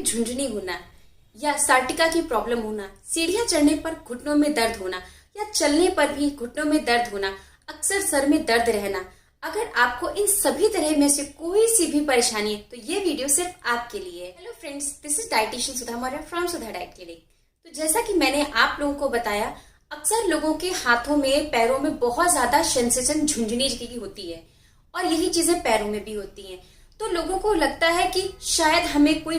झुंझुनी होना या सार्टिका की प्रॉब्लम होना, सीढ़ियां चढ़ने पर घुटनों में दर्द होना या चलने पर भी घुटनों में दर्द होना, अक्सर सर में दर्द रहना, अगर आपको इन सभी तरह में से कोई सी भी परेशानी है तो ये वीडियो सिर्फ आपके लिए है। Hello friends, this is dietitian Sudha Maurya from Sudha diet clinic. तो जैसा कि मैंने आप लोगों को बताया, अक्सर लोगों के हाथों में, पैरों में बहुत ज्यादा सेंसेशन झुंझुनी की होती है और यही चीजें पैरों में भी होती हैं। तो लोगों को लगता है कि शायद हमें कोई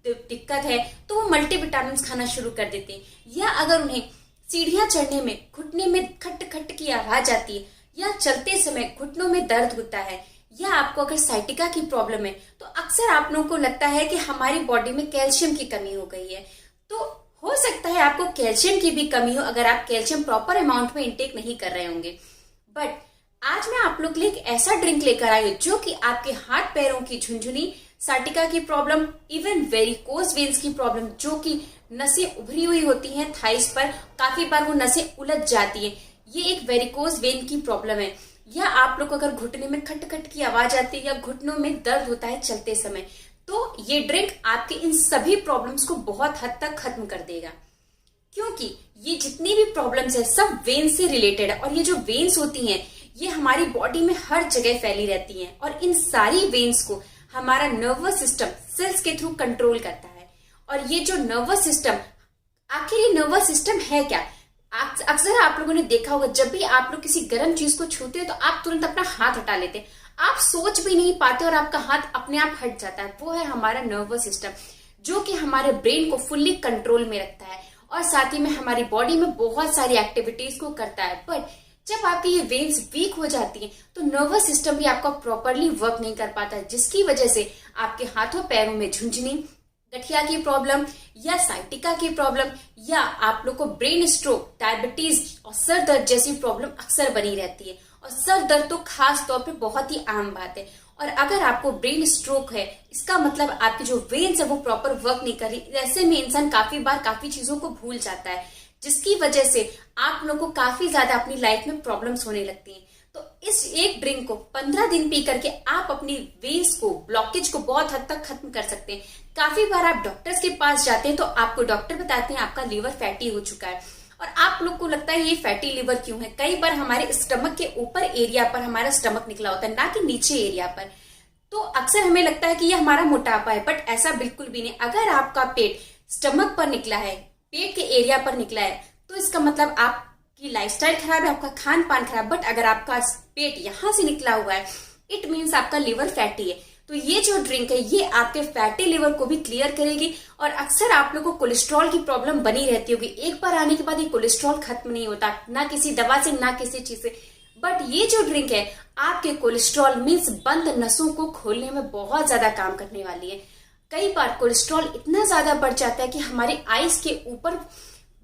दिक्कत है तो वो मल्टीविटामिन खाना शुरू कर देते हैं, या अगर उन्हें सीढ़ियां चढ़ने में घुटने में खट खट की आवाज आती है या चलते समय घुटनों में दर्द होता है, या आपको अगर साइटिका की प्रॉब्लम है तो अक्सर आप लोगों को लगता है कि हमारी बॉडी में कैल्शियम की कमी हो गई है। तो हो सकता है आपको कैल्शियम की भी कमी हो अगर आप कैल्शियम प्रॉपर अमाउंट में इंटेक नहीं कर रहे होंगे। बट आज मैं आप लोग के लिए एक ऐसा ड्रिंक लेकर आई हूँ जो कि आपके हाथ पैरों की झुंझुनी, सार्टिका की प्रॉब्लम, इवन वेरिकोज वेन्स की प्रॉब्लम, जो कि नसें उभरी हुई होती हैं थाइस पर, काफी बार वो नसें उलझ जाती हैं, ये एक वेरिकोज वेन की प्रॉब्लम है। या आप लोग को अगर घुटने में खट खट की आवाज आती है या घुटनों में दर्द होता है चलते समय, तो ये ड्रिंक आपके इन सभी प्रॉब्लम्स को बहुत हद तक खत्म कर देगा। क्योंकि ये जितनी भी प्रॉब्लम्स है सब वेन से रिलेटेड है, और ये जो वेन्स होती हैं ये हमारी बॉडी में हर जगह फैली रहती हैं, और इन सारी वेन्स को हमारा नर्वस सिस्टम सेल्स के थ्रू कंट्रोल करता है। और ये जो नर्वस सिस्टम, आखिर ये नर्वस सिस्टम है क्या? अक्सर आप लोगों ने देखा होगा, जब भी आप लोग किसी गर्म चीज को छूते हैं तो आप तुरंत अपना हाथ हटा लेते हैं, आप सोच भी नहीं पाते और आपका हाथ अपने आप हट जाता है। वो है हमारा नर्वस सिस्टम, जो कि हमारे ब्रेन को फुल्ली कंट्रोल में रखता है और साथ ही में हमारी बॉडी में बहुत सारी एक्टिविटीज को करता है। बट जब आपकी ये वेन्स वीक हो जाती हैं तो नर्वस सिस्टम भी आपका प्रॉपरली वर्क नहीं कर पाता, जिसकी वजह से आपके हाथों पैरों में झुंझुनी, गठिया की प्रॉब्लम या साइटिका की प्रॉब्लम, या आप लोग को ब्रेन स्ट्रोक, डायबिटीज और सर दर्द जैसी प्रॉब्लम अक्सर बनी रहती है। और सर दर्द तो खास तौर पे बहुत ही आम बात है। और अगर आपको ब्रेन स्ट्रोक है, इसका मतलब आपकी जो वेन्स है वो प्रॉपर वर्क नहीं कर रही। ऐसे में इंसान काफी बार काफी चीजों को भूल जाता है, जिसकी वजह से आप लोग को काफी ज्यादा अपनी लाइफ में प्रॉब्लम्स होने लगती हैं। तो इस एक ड्रिंक को 15 दिन पी करके आप अपनी वेन्स को, ब्लॉकेज को बहुत हद तक खत्म कर सकते हैं। काफी बार आप डॉक्टर्स के पास जाते हैं तो आपको डॉक्टर बताते हैं आपका लीवर फैटी हो चुका है, और आप लोग को लगता है ये फैटी लिवर क्यों है। कई बार हमारे स्टमक के ऊपर एरिया पर हमारा स्टमक निकला होता है, ना कि नीचे एरिया पर। तो अक्सर हमें लगता है कि ये हमारा मोटापा है, बट ऐसा बिल्कुल भी नहीं। अगर आपका पेट स्टमक पर निकला है, पेट के एरिया पर निकला है, तो इसका मतलब आपकी लाइफस्टाइल खराब है, आपका खान पान खराब। बट अगर आपका पेट यहां से निकला हुआ है, इट मीन्स आपका लिवर फैटी है। तो ये जो ड्रिंक है ये आपके फैटी लिवर को भी क्लियर करेगी। और अक्सर आप लोगों को कोलेस्ट्रॉल की प्रॉब्लम बनी रहती होगी, एक बार आने के बाद ये कोलेस्ट्रॉल खत्म नहीं होता, ना किसी दवा से ना किसी चीज से। बट ये जो ड्रिंक है आपके कोलेस्ट्रॉल मीन्स बंद नसों को खोलने में बहुत ज्यादा काम करने वाली है। कई बार कोलेस्ट्रॉल इतना ज्यादा बढ़ जाता है कि हमारे आईज के ऊपर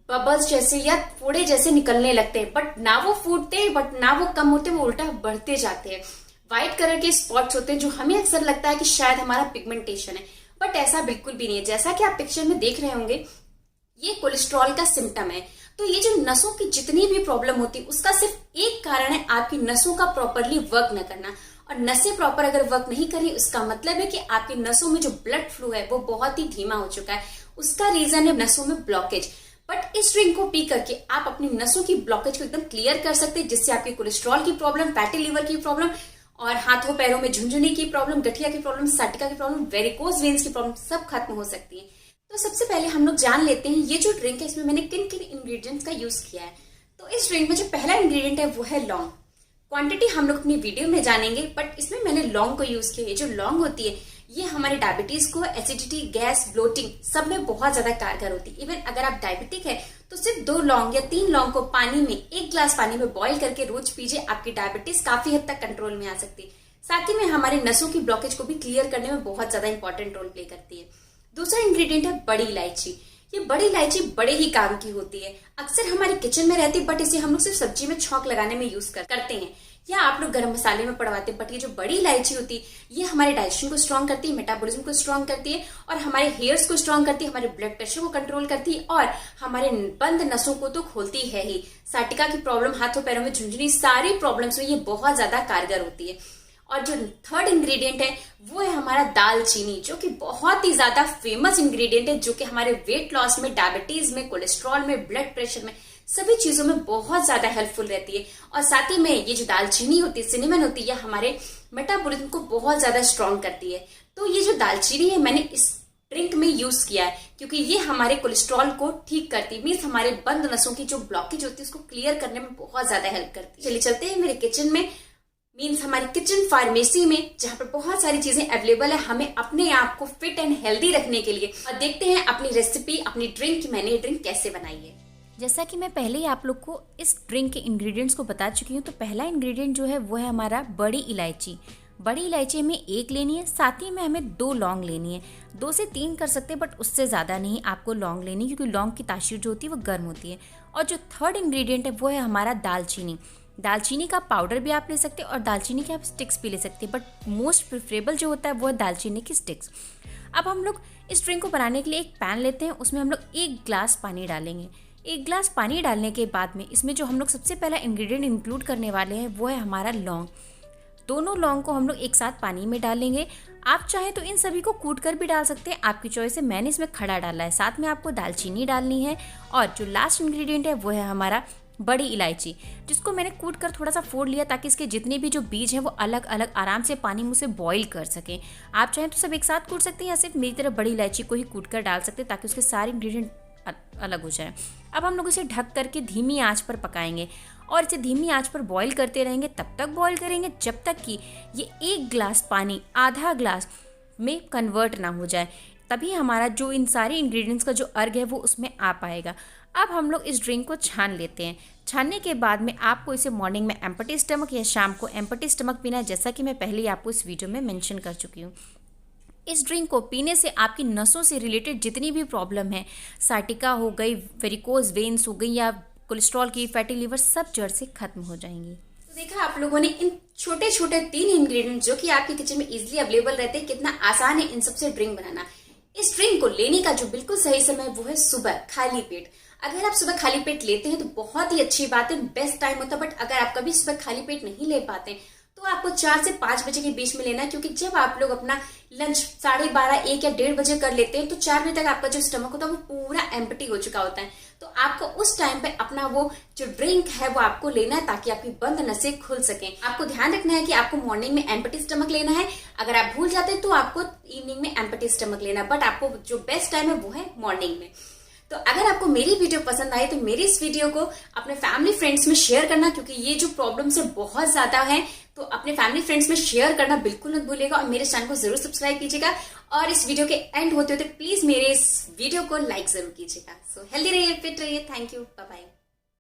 बबल्स जैसे या फोड़े जैसे निकलने लगते हैं, बट ना वो फूटते, बट ना वो कम होते, वो उल्टा बढ़ते जाते हैं। व्हाइट कलर के स्पॉट्स होते हैं जो हमें अक्सर लगता है कि शायद हमारा पिगमेंटेशन है, बट ऐसा बिल्कुल भी नहीं है। जैसा कि आप पिक्चर में देख रहे होंगे, ये कोलेस्ट्रॉल का सिम्टम है। तो ये जो नसों की जितनी भी प्रॉब्लम होती है उसका सिर्फ एक कारण है आपकी नसों का प्रॉपरली वर्क न करना। और नसें प्रॉपर अगर वर्क नहीं करी, उसका मतलब है कि आपकी नसों में जो ब्लड फ्लो है वो बहुत ही धीमा हो चुका है। उसका रीजन है नसों में ब्लॉकेज। बट इस ड्रिंक को पी करके आप अपनी नसों की ब्लॉकेज को एकदम क्लियर कर सकते हैं, जिससे आपकी कोलेस्ट्रॉल की प्रॉब्लम, फैटी लिवर की प्रॉब्लम और हाथों पैरों में झुंझुनी की प्रॉब्लम, गठिया की प्रॉब्लम, सार्टिका की प्रॉब्लम, वेरिकोज वेन्स की प्रॉब्लम सब खत्म हो सकती है। तो सबसे पहले हम लोग जान लेते हैं ये जो ड्रिंक है इसमें मैंने किन किन इंग्रेडिएंट्स का यूज किया है। तो इस ड्रिंक में जो पहला इंग्रेडिएंट है वो है लौंग। क्वांटिटी हम लोग अपनी वीडियो में जानेंगे, बट इसमें मैंने लौंग को यूज किया है। जो लौंग होती है ये हमारे डायबिटीज को, एसिडिटी, गैस, ब्लोटिंग सब में बहुत ज्यादा कारगर होती है। इवन अगर आप डायबिटिक है तो सिर्फ 2 लौंग या 3 लौंग को पानी में, 1 गिलास पानी में बॉईल करके रोज पीजिए, आपकी डायबिटीज काफी हद तक कंट्रोल में आ सकती है। साथ ही में हमारे नसों की ब्लॉकेज को भी क्लियर करने में बहुत ज्यादा इंपॉर्टेंट रोल प्ले करती है। दूसरा इंग्रेडिएंट है बड़ी इलायची। ये बड़ी इलायची बड़े ही काम की होती है, अक्सर हमारे किचन में रहती है, बट इसे हम लोग सिर्फ सब्जी में छौंक लगाने में यूज करते हैं, या आप लोग गरम मसाले में पड़वाते हैं। बट ये जो बड़ी इलायची होती है ये हमारे डाइजेशन को स्ट्रॉन्ग करती है, मेटाबॉलिज्म को स्ट्रॉन्ग करती है, और हमारे हेयर्स को स्ट्रॉन्ग करती है, हमारे ब्लड प्रेशर को कंट्रोल करती है, और हमारे बंद नसों को तो खोलती है ही। सार्टिका की प्रॉब्लम, हाथों पैरों में झुंझुनी, सारी प्रॉब्लम्स में ये बहुत ज्यादा कारगर होती है। और जो थर्ड इंग्रेडिएंट है वो है हमारा दालचीनी, जो कि बहुत ही ज्यादा फेमस इंग्रेडिएंट है, जो कि हमारे वेट लॉस में, डायबिटीज में, कोलेस्ट्रॉल में, ब्लड प्रेशर में, सभी चीजों में बहुत ज्यादा हेल्पफुल रहती है। और साथ ही में ये जो दालचीनी होती है, सिनेमन होती है, यह हमारे मेटाबॉलिज्म को बहुत ज्यादा स्ट्रॉन्ग करती है। तो ये जो दालचीनी है मैंने इस ड्रिंक में यूज किया है, क्योंकि ये हमारे कोलेस्ट्रॉल को ठीक करती है, मीन्स हमारे बंद नसों की जो ब्लॉकेज होती है उसको क्लियर करने में बहुत ज्यादा हेल्प करती है। चलिए चलते हैं मेरे किचन में, मीन्स हमारी किचन फार्मेसी में, जहाँ पर बहुत सारी चीजें अवेलेबल है हमें अपने आप को फिट एंड हेल्दी रखने के लिए। और देखते हैं अपनी रेसिपी, अपनी ड्रिंक, मैंने ड्रिंक कैसे बनाई है। जैसा कि मैं पहले ही आप लोग को इस ड्रिंक के इंग्रेडिएंट्स को बता चुकी हूँ, तो पहला इंग्रेडिएंट जो है वो है हमारा बड़ी इलायची। बड़ी इलायची हमें 1 लेनी है, साथ ही में हमें 2 लौंग लेनी है। 2 से 3 कर सकते हैं, बट उससे ज़्यादा नहीं आपको लौंग लेनी, क्योंकि लौंग की तासीर जो होती है वो गर्म होती है। और जो थर्ड इंग्रेडिएंट है वो है हमारा दालचीनी। दालचीनी का पाउडर भी आप ले सकते हैं और दालचीनी के आप स्टिक्स भी ले सकते हैं, बट मोस्ट प्रेफरेबल जो होता है वो है दालचीनी की स्टिक्स। अब हम लोग इस ड्रिंक को बनाने के लिए एक पैन लेते हैं, उसमें हम लोग 1 ग्लास पानी डालेंगे। 1 ग्लास पानी डालने के बाद में इसमें जो हम लोग सबसे पहला इंग्रेडिएंट इंक्लूड करने वाले हैं वो है हमारा लौंग। दोनों लौंग को हम लोग एक साथ पानी में डालेंगे। आप चाहें तो इन सभी को कूट कर भी डाल सकते हैं, आपकी चॉइस है। मैंने इसमें खड़ा डाला है। साथ में आपको दालचीनी डालनी है। और जो लास्ट इंग्रेडिएंट है वो है हमारा बड़ी इलायची, जिसको मैंने कूट कर थोड़ा सा फोड़ लिया, ताकि इसके जितने भी जो बीज हैं वो अलग अलग आराम से पानी में उसे बॉईल कर सकें। आप चाहें तो सब एक साथ कूट सकते हैं, या सिर्फ मेरी तरह बड़ी इलायची को ही कूट कर डाल सकते हैं, ताकि उसके सारे इंग्रेडिएंट अलग हो जाए। अब हम लोग इसे ढक करके धीमी आंच पर पकाएंगे और इसे धीमी आंच पर बॉईल करते रहेंगे। तब तक बॉईल करेंगे जब तक कि ये 1 ग्लास पानी आधा ग्लास में कन्वर्ट ना हो जाए, तभी हमारा जो इन सारे इंग्रेडिएंट्स का जो अर्ग है वो उसमें आ पाएगा। अब हम लोग इस ड्रिंक को छान लेते हैं। छानने के बाद में आपको इसे मॉर्निंग में एम्प्टी स्टमक या शाम को एम्प्टी स्टमक पीना है, जैसा कि मैं पहले ही आपको इस वीडियो में मेंशन कर चुकी हूँ। इस ड्रिंक को पीने से आपकी नसों से रिलेटेड जितनी भी प्रॉब्लम है, साइटिका हो गई, वेरिकोज वेन्स हो गई, या कोलेस्ट्रॉल की, फैटी लिवर, सब जड़ से खत्म हो जाएंगी। तो देखा आप लोगों ने इन छोटे छोटे 3 इंग्रेडिएंट जो कि आपके किचन में इजीली अवेलेबल रहते हैं, कितना आसान है इन सबसे ड्रिंक बनाना। इस ड्रिंक को लेने का जो बिल्कुल सही समय वो है सुबह खाली पेट। अगर आप सुबह खाली पेट लेते हैं तो बहुत ही अच्छी बात है, बेस्ट टाइम होता है। बट अगर आप कभी सुबह खाली पेट नहीं ले पाते तो आपको 4 से 5 बजे के बीच में लेना है, क्योंकि जब आप लोग अपना लंच 12:30, 1 या 1:30 बजे कर लेते हैं तो 4 बजे तक आपका जो स्टमक होता है वो पूरा एम्प्टी हो चुका होता है। तो आपको उस टाइम पे अपना वो जो ड्रिंक है वो आपको लेना है, ताकि आपकी बंद नसें खुल सकें। आपको ध्यान रखना है कि आपको मॉर्निंग में एम्प्टी स्टमक लेना है। अगर आप भूल जाते हैं तो आपको इवनिंग में एम्प्टी स्टमक लेना है, बट आपको जो बेस्ट टाइम है वो है मॉर्निंग में। तो अगर आपको मेरी वीडियो पसंद आई तो मेरी इस वीडियो को अपने फैमिली फ्रेंड्स में शेयर करना, क्योंकि ये जो प्रॉब्लम्स है बहुत ज्यादा है। तो अपने फैमिली फ्रेंड्स में शेयर करना बिल्कुल मत भूलिएगा, और मेरे चैनल को जरूर सब्सक्राइब कीजिएगा। और इस वीडियो के एंड होते होते प्लीज मेरे इस वीडियो को लाइक जरूर कीजिएगा। सो हेल्दी रहिए, फिट रहिए। Thank you, bye bye.